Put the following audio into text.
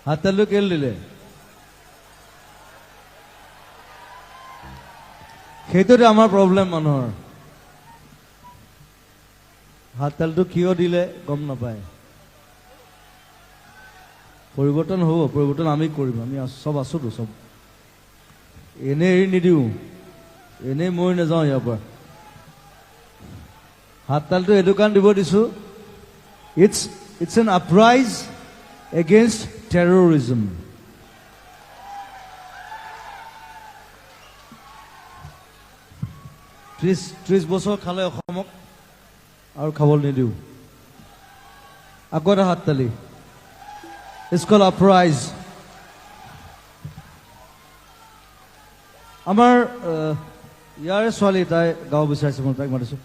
হাততালিটো কেলে দিলে সেইটোতে আমাৰ প্ৰব্লেম মানুহৰ হাততালিটো কিয় দিলে গম নাপায় পৰিৱৰ্তন হ'ব পৰিৱৰ্তন আমি কৰিম আমি সব আছোতো সব এনে এৰি নিদিওঁ এনে মই নাযাওঁ ইয়াৰ পৰা হাততালিটো এইটো কাৰণ দিব দিছোঁ it's an uprising against terrorism. 30 বছৰ খালে অসমক আৰু খাবলৈ নিদিওঁ আকৌ এটা হাততালি It's called uprising. আমাৰ ইয়াৰে ছোৱালী তাই গাঁও বিচাৰিছে মই তাইক মাতিছোঁ